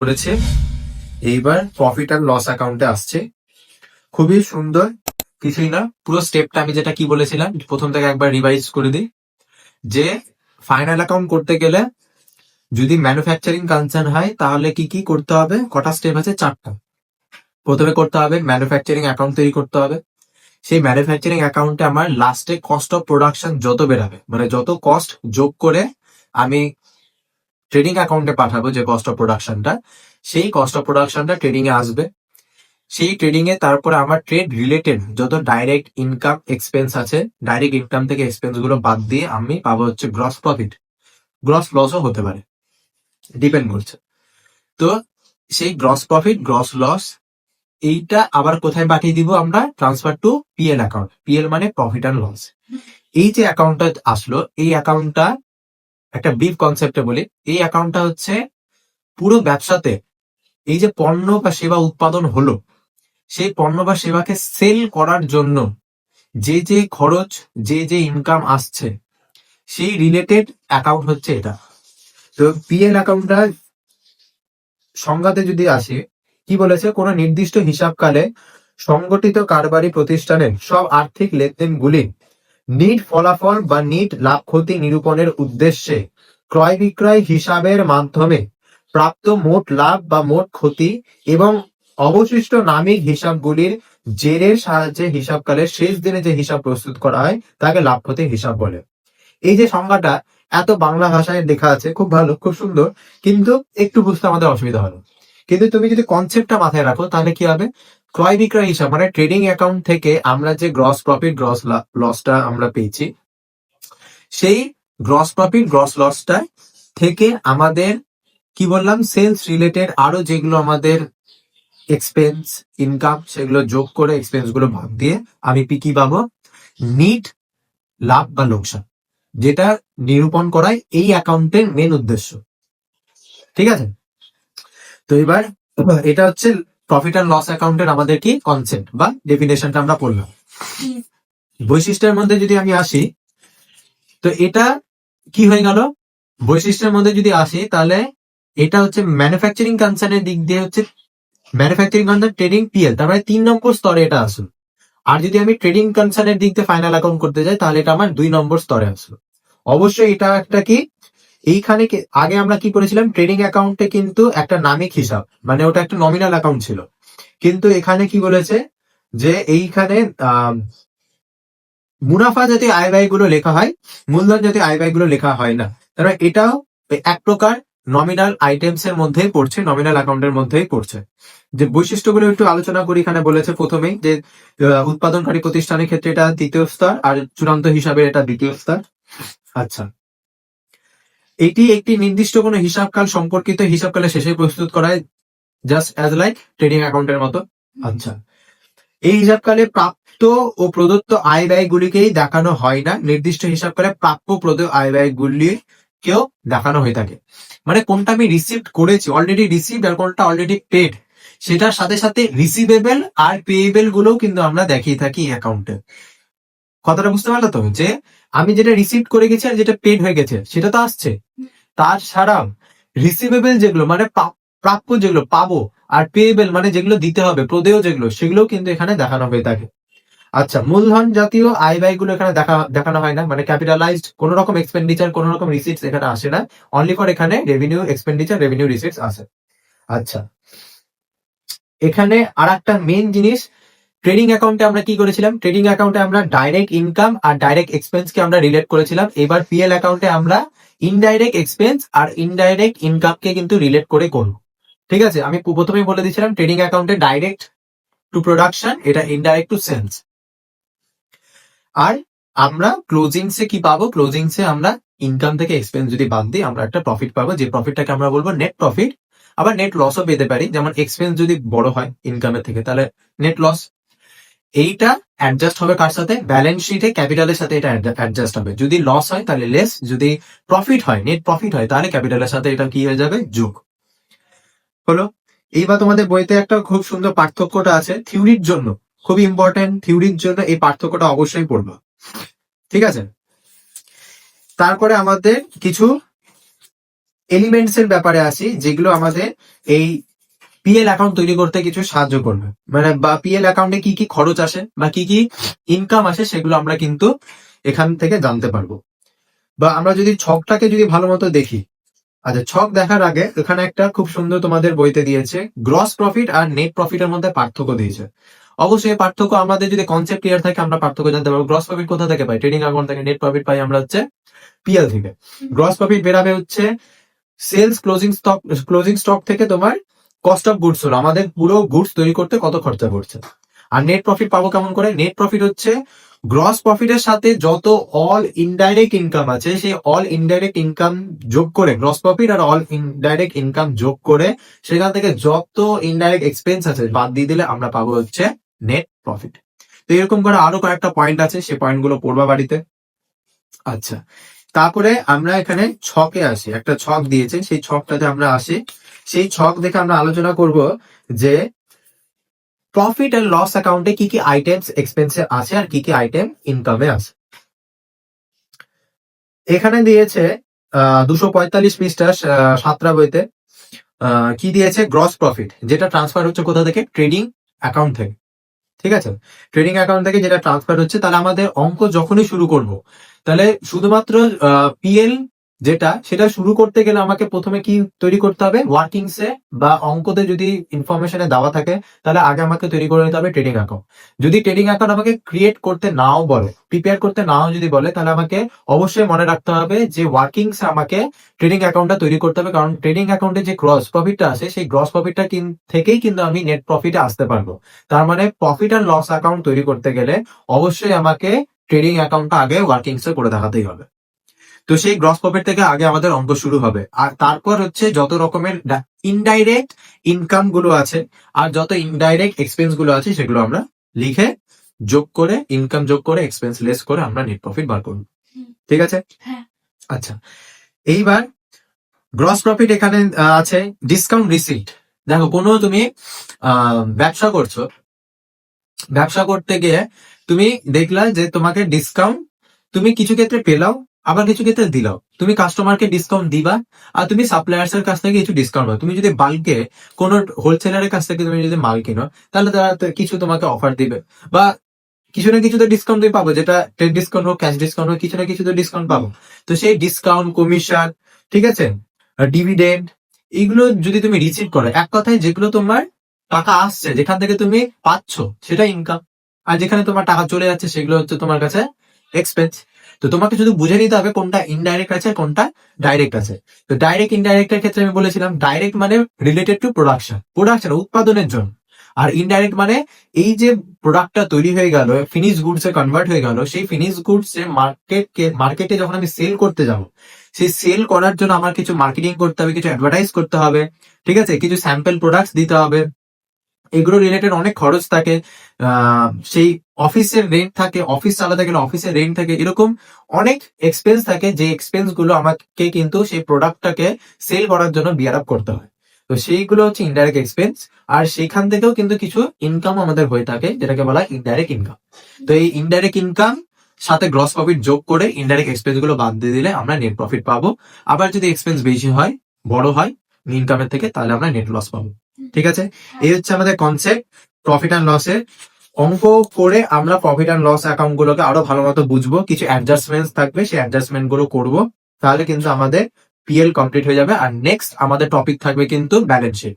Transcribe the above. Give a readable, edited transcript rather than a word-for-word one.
করেছে। এইবার profit and loss অ্যাকাউন্টে আসছে। খুবই সুন্দর, কিছুই না, পুরো স্টেপটা আমি যেটা কি বলেছিলাম প্রথম থেকে একবার রিভাইজ করে দিই। যে ফাইনাল অ্যাকাউন্ট করতে গেলে যদি ম্যানুফ্যাকচারিং কনসার্ন হয় তাহলে কি কি করতে হবে, কটা স্টেপ আছে, 4টা। প্রথমে করতে হবে ম্যানুফ্যাকচারিং অ্যাকাউন্ট তৈরি করতে হবে। সেই ম্যানুফ্যাকচারিং অ্যাকাউন্টে আমার লাস্টে কস্ট অফ প্রোডাকশন যত বেরাবে, মানে যত কস্ট যোগ করে আমি ট্রেডিং অ্যাকাউন্টে পাঠাবো, যে কস্ট অফ প্রোডাকশনটা, সেই কস্ট অফ প্রোডাকশনটা ট্রেডিং এ আসবে। সেই ট্রেডিং এ তারপরে আমার ট্রেড রিলেটেড যত ডাইরেক্ট ইনকাম এক্সপেন্স আছে, ডাইরেক্ট ইনকাম থেকে এক্সপেন্স গুলো বাদ দিয়ে আমি পাবো হচ্ছে গ্রস প্রফিট। গ্রস লসও হতে পারে, ডিপেন্ড করছে। তো সেই গ্রস প্রফিট, গ্রস লস, এইটা আবার কোথায় পাঠিয়ে দিব আমরা, transfer to PL account. PL মানে প্রফিট অ্যান্ড লস। এই যে অ্যাকাউন্টটা আসলো, এই অ্যাকাউন্টটা একটা ব্রিফ কনসেপ্টে বলি। এই অ্যাকাউন্টটা হচ্ছে পুরো ব্যবসাতে এই যে পণ্য বা সেবা উৎপাদন হলো, সেই পণ্য বা সেবাকে সেল করার জন্য যে যে খরচ, যে যে ইনকাম আসছে, সেই রিলেটেড অ্যাকাউন্ট হচ্ছে এটা। তো পিএল অ্যাকাউন্টটা সংজ্ঞাতে যদি আসে, কি বলেছে, কোন নির্দিষ্ট হিসাবকালে সংগঠিত কারবারি প্রতিষ্ঠানের সব আর্থিক লেনদেনগুলি নিট ফলাফল বা নিট লাভ ক্ষতি নিরূপণের উদ্দেশ্যে ক্রয় বিক্রয় হিসাবের মাধ্যমে প্রাপ্ত মোট লাভ বা মোট ক্ষতি এবং অবশিষ্ট নামিক হিসাবগুলির জেরের সাহায্যে হিসাবকালের শেষ দিনে যে হিসাব প্রস্তুত করা হয় তাকে লাভ ক্ষতির হিসাব বলে। এই যে সংজ্ঞাটা এত বাংলা ভাষায় লেখা আছে, খুব ভালো, খুব সুন্দর, কিন্তু একটু বুঝতে আমাদের অসুবিধা হলো। কিন্তু তুমি যদি কনসেপ্টটা মাথায় রাখো তাহলে কি হবে, ক্রয় বিক্রয় হিসাব মানে ট্রেডিং অ্যাকাউন্ট থেকে আমরা যে গ্রস প্রফিট, গ্রস লসটা আমরা পেয়েছি, সেই গ্রস প্রফিট, গ্রস লসটা থেকে আমাদের কি বললাম, সেলস রিলেটেড আরো যেগুলো আমাদের এক্সপেন্স, ইনকাম, সেগুলো যোগ করে এক্সপেন্স গুলো ভাগ দিয়ে আমি কি পাবো, নিট লাভ বা লোকসান, যেটা নিরূপণ করাই এই অ্যাকাউন্টের মেন উদ্দেশ্য। ঠিক আছে? তো এবার এটা হচ্ছে প্রফিট অ্যান্ড লস অ্যাকাউন্টের আমাদের কি কনসেপ্ট বা ডেফিনেশনটা আমরা পড়লাম। বৈশিষ্ট্যের মধ্যে যদি আমি আসি, তো এটা কি হয়ে গেল, বৈশিষ্ট্যের মধ্যে যদি আসি তাহলে এটা হচ্ছে ম্যানুফ্যাকচারিং কনসার্নের দিক দিয়ে হচ্ছে ম্যানুফ্যাকচারিং কনসার্ন ট্রেডিং পিএল, তার মানে 3 নম্বর স্তরে এটা আসলো। আর যদি আমি ট্রেডিং কনসার্নের দিক দিয়ে ফাইনাল অ্যাকাউন্ট করতে যাই তাহলে এটা আমার 2 নম্বর স্তরে আসলো। অবশ্যই এটা একটা কি, এইখানে আগে আমরা কি করেছিলাম, ট্রেডিং অ্যাকাউন্টে কিন্তু একটা নামিক হিসাব, মানে ওটা একটা নমিনাল অ্যাকাউন্ট ছিল। কিন্তু এখানে কি বলেছে, যে এইখানে মুনাফা জাতীয় আয় ব্যয় গুলো লেখা হয়, মূলধন জাতীয় আয় ব্যয় গুলো লেখা হয় না। তারপরে এটাও এক প্রকার নমিনাল আইটেমস এর মধ্যেই পড়ছে, নমিনাল অ্যাকাউন্টের মধ্যেই পড়ছে। যে বৈশিষ্ট্যগুলো একটু আলোচনা করি, এখানে বলেছে প্রথমেই যে উৎপাদনকারী প্রতিষ্ঠানের ক্ষেত্রে এটা 3য় স্তর, আর চূড়ান্ত হিসাবে এটা 2য় স্তর। আচ্ছা, এটি একটি নির্দিষ্ট কোনো হিসাবকাল সম্পর্কিত হিসাবকালের শেষে প্রস্তুত করা হয়, জাস্ট অ্যাজ লাইক ট্রেডিং অ্যাকাউন্টের মতো। আচ্ছা, এই হিসাবকালে প্রাপ্ত ও প্রদত্ত আয় ব্যয়গুলিকেই দেখানো হয় না, নির্দিষ্ট হিসাবকালে প্রাপ্য প্রদত্ত আয় ব্যয়গুলিকেও দেখানো হয়ে থাকে। মানে কোনটা আমি রিসিভ করেছি, অলরেডি রিসিভড, আর কোনটা অলরেডি পেড, সেটার সাথে সাথে রিসিভেবল আর পেয়েবল গুলোও কিন্তু আমরা দেখিয়ে থাকি অ্যাকাউন্টে। কথাটা বুঝতে পারলো তো, যে আমি যেটা রিসিভ করে গেছি আর যেটা পেড হয়ে গেছে সেটা তো আসছে, তার ছাড়াও রিসিভেবল যেগুলো মানে প্রাপ্য যেগুলো পাবো, আর পেয়েবল মানে যেগুলো দিতে হবে, প্রদেয় যেগুলো, সেগুলোও কিন্তু এখানে দেখানো হয়ে থাকে। আচ্ছা, মূলধন জাতীয় আয় ব্যয়গুলো এখানে দেখানো হয় না, মানে ক্যাপিটালাইজড কোন রকম এক্সপেন্ডিচার, কোন রকম রিসিটস এখানে আসে না, অনলি ফর এখানে রেভিনিউ এক্সপেন্ডিচার, রেভিনিউ রিসিটস আসে। আচ্ছা, এখানে আর একটা মেন জিনিস, ট্রেডিং অ্যাকাউন্টে আমরা কি করেছিলাম, ট্রেডিং অ্যাকাউন্টে আমরা ডাইরেক্ট ইনকাম আর ডাইরেক্ট এক্সপেন্স কে আমরা রিলেট করেছিলাম। এবার পিএল অ্যাকাউন্টে আমরা ইনডাইরেক্ট এক্সপেন্স আর ইনডাইরেক্ট ইনকাম কে কিন্তু রিলেট করে করবো। ঠিক আছে, আমি প্রথমেই বলে দিয়েছিলাম ট্রেডিং অ্যাকাউন্টে ডাইরেক্ট টু প্রোডাকশন, এটা ইনডাইরেক্ট টু সেলস। আর আমরা ক্লোজিংসে কি পাবো, ক্লোজিংসে আমরা ইনকাম থেকে এক্সপেন্স যদি বাদ দিই আমরা একটা প্রফিট পাবো, যে প্রফিটটাকে আমরা বলবো নেট প্রফিট। আবার নেট লসও পেতে পারি, যেমন এক্সপেন্স যদি বড় হয় ইনকামের থেকে তাহলে নেট লস। এইটা অ্যাডজাস্ট হবে কার সাথে, ব্যালেন্স শিটে ক্যাপিটালের সাথে এটা অ্যাডজাস্ট হবে। যদি লস হয় তাহলে লেস, যদি প্রফিট হয়, নেট প্রফিট হয়, তাহলে ক্যাপিটালের সাথে এটা কি হয়ে যাবে, যোগ। হলো। এইবার তোমাদের বইতে একটা খুব সুন্দর পার্থক্যটা আছে থিওরির জন্য, খুবই ইম্পর্টেন্ট, থিওরির জন্য এই পার্থক্যটা অবশ্যই পড়বো। ঠিক আছে, তারপরে আমাদের কিছু এলিমেন্টস এর ব্যাপারে আসি, যেগুলো আমাদের এই পিএল অ্যাকাউন্ট তৈরি করতে কিছু সাহায্য করবে। মানে বা পিএল অ্যাকাউন্টে কি কি খরচ আসে বা কি কি ইনকাম আসে সেগুলো আমরা কিন্তু এখান থেকে জানতে পারবো। বা আমরা যদি ছকটাকে যদি ভালো মতো দেখি, আচ্ছা ছক দেখার আগে এখানে একটা খুব সুন্দর তোমাদের বইতে দিয়েছে, গ্রস প্রফিট আর নেট প্রফিটের মধ্যে পার্থক্য দিয়েছে। অবশ্যই এই পার্থক্য আমাদের যদি কনসেপ্ট ক্লিয়ার থাকে আমরা পার্থক্য জানতে পারবো। গ্রস প্রফিট কোথা থেকে পাই? ট্রেডিং অ্যাকাউন্ট থেকে। নেট প্রফিট পাই আমরা হচ্ছে পিএল থেকে। গ্রস প্রফিট বেরাবে হচ্ছে সেলস ক্লোজিং স্টক থেকে তোমার কস্ট অফ গুডস হলো, আমাদের পুরো গুডস তৈরি করতে কত খরচা পড়ছে। আর নেট প্রফিট পাবো কেমন করে? নেট প্রফিট হচ্ছে গ্রস প্রফিটের সাথে যত অল ইনডাইরেক্ট ইনকাম আছে সেই অল ইনডাইরেক্ট ইনকাম যোগ করে, গ্রস প্রফিট আর অল ইনডাইরেক্ট ইনকাম যোগ করে সেখান থেকে যত ইনডাইরেক্ট এক্সপেন্স আছে বাদ দিয়ে দিলে আমরা পাবো হচ্ছে নেট প্রফিট। তো এরকম করে আরো কয়েকটা পয়েন্ট আছে, সেই পয়েন্ট গুলো পড়বা বাড়িতে। আচ্ছা, তারপরে আমরা এখানে ছকে আসি, একটা ছক দিয়েছে, সেই ছকটাতে আমরা আসি। সেই ছক দেখে আমরা আলোচনা করব যে প্রফিট এন্ড লস অ্যাকাউন্টে কি কি আইটেমস এক্সপেন্সে আছে আর কি কি আইটেম ইনকামে আছে। এখানে দিয়েছে 245 পৃষ্ঠা সাতটা বইতে কি দিয়েছে? গ্রস প্রফিট, যেটা ট্রান্সফার হচ্ছে কোথা থেকে? ট্রেডিং অ্যাকাউন্ট থেকে। ঠিক আছে, ট্রেডিং অ্যাকাউন্ট থেকে যেটা ট্রান্সফার হচ্ছে, তাহলে আমাদের অঙ্ক যখনই শুরু করব তাহলে শুধুমাত্র পিএল যেটা সেটা শুরু করতে গেলে আমাকে প্রথমে কি তৈরি করতে হবে? ওয়ার্কিংস এ বা অঙ্কতে যদি ইনফরমেশনে দেওয়া থাকে তাহলে আগে আমাকে তৈরি করে নিতে হবে ট্রেডিং অ্যাকাউন্ট। যদি ট্রেডিং অ্যাকাউন্ট আমাকে ক্রিয়েট করতে নাও বলে, প্রিপেয়ার করতে নাও যদি বলে, তাহলে আমাকে অবশ্যই মনে রাখতে হবে যে ওয়ার্কিংস আমাকে ট্রেডিং অ্যাকাউন্টটা তৈরি করতে হবে, কারণ ট্রেডিং অ্যাকাউন্টে যে গ্রস প্রফিটটা আছে সেই গ্রস প্রফিটটা থেকেই কিন্তু আমি নেট প্রফিটে আসতে পারবো। তার মানে প্রফিট আর লস অ্যাকাউন্ট তৈরি করতে গেলে অবশ্যই আমাকে ট্রেডিং অ্যাকাউন্টটা আগে ওয়ার্কিংস এ করে দেখাতেই হবে। তো সেই গ্রস প্রফিট থেকে আগে আমাদের অঙ্ক শুরু হবে, আর তারপর হচ্ছে যত রকমের ইনডাইরেক্ট ইনকাম গুলো আছে আর যত ইনডাইরেক্ট এক্সপেন্স গুলো আছে সেগুলো আমরা লিখে যোগ করে, ইনকাম যোগ করে, এক্সপেন্স লেস করে আমরা নেট প্রফিট বার করব। ঠিক আছে? আচ্ছা, এইবার গ্রস প্রফিট এখানে আছে ডিসকাউন্ট রিসিট। দেখো, কোনো তুমি ব্যবসা করছো, ব্যবসা করতে গিয়ে তুমি দেখলা যে তোমাকে ডিসকাউন্ট তুমি কিছু ক্ষেত্রে পেলাও, আবার কিছু ক্ষেত্রে দিলাও। তুমি কাস্টমারকে ডিসকাউন্ট দিবা আর তুমি সাপ্লায়ার্স এর কাছ থেকে কিছু ডিসকাউন্ট পাবে। তুমি যদি বাল্কে কোন হোলসেলারের কাছ থেকে তুমি যদি মাল কিনো তাহলে তারা কিছু তোমাকে অফার দিবে বা কিছু না কিছু তো ডিসকাউন্ট তুমি পাবো, যেটা ট্রেড ডিসকাউন্ট হোক, ক্যাশ ডিসকাউন্ট হোক, কিছু না কিছু তো ডিসকাউন্ট পাবো। তো সেই ডিসকাউন্ট, কমিশন, ঠিক আছে, ডিভিডেন্ড, এগুলো যদি তুমি রিসিভ করো, এক কথায় যেগুলো তোমার টাকা আসছে, যেখান থেকে তুমি পাচ্ছ সেটা ইনকাম, আর যেখানে তোমার টাকা চলে যাচ্ছে সেগুলো হচ্ছে তোমার কাছে এক্সপেন্স। তো তোমাকে শুধু বুঝে নিতে হবে কোনটা ইনডাইরেক্ট আছে আর কোনটা ডাইরেক্ট আছে। তো ডাইরেক্ট ইনডাইরেক্টের ক্ষেত্রে আমি বলেছিলাম ডাইরেক্ট মানে রিলেটেড টু প্রোডাকশন উৎপাদনের জন্য, আর ইনডাইরেক্ট মানে এই যে প্রোডাক্টটা তৈরি হয়ে গেল, ফিনিশ গুডস এ কনভার্ট হয়ে গেল, সেই ফিনিশ গুডস এ মার্কেটে যখন আমি সেল করতে যাব, সেই সেল করার জন্য আমার কিছু মার্কেটিং করতে হবে, কিছু অ্যাডভার্টাইজ করতে হবে, ঠিক আছে, কিছু স্যাম্পল প্রোডাক্টস দিতে হবে, এগুলো রিলেটেড অনেক খরচ থাকে। সেই অফিসের রেন্ট থাকে, অফিস চালাতে গেলে অফিসের রেন্ট থাকে, এরকম অনেক এক্সপেন্স থাকে, যে এক্সপেন্স গুলো আমাকে কিন্তু সেই প্রোডাক্টটাকে সেল করার জন্য বিয়ার আপ করতে হয়। তো সেইগুলো হচ্ছে ইনডাইরেক্ট এক্সপেন্স, আর সেখান থেকেও কিন্তু কিছু ইনকাম আমাদের হয়ে থাকে, যেটাকে বলা হয় ইনডাইরেক্ট ইনকাম। তো এই ইনডাইরেক্ট ইনকাম সাথে গ্রস প্রফিট যোগ করে ইনডাইরেক্ট এক্সপেন্স গুলো বাদ দিয়ে দিলে আমরা নেট প্রফিট পাবো। আবার যদি এক্সপেন্স বেশি হয়, বড় হয় ইনকামের থেকে, তাহলে আমরা নেট লস পাবো। ঠিক আছে, এই হচ্ছে আমাদের কনসেপ্ট প্রফিট অ্যান্ড লসের। অঙ্ক করে আমরা প্রফিট অ্যান্ড লস অ্যাকাউন্ট গুলোকে আরো ভালো মতো বুঝবো, কিছু অ্যাডজাস্টমেন্ট থাকবে, সেই অ্যাডজাস্টমেন্ট গুলো করবো, তাহলে কিন্তু আমাদের পিএল কমপ্লিট হয়ে যাবে। আর নেক্সট আমাদের টপিক থাকবে কিন্তু ব্যালেন্স শিট।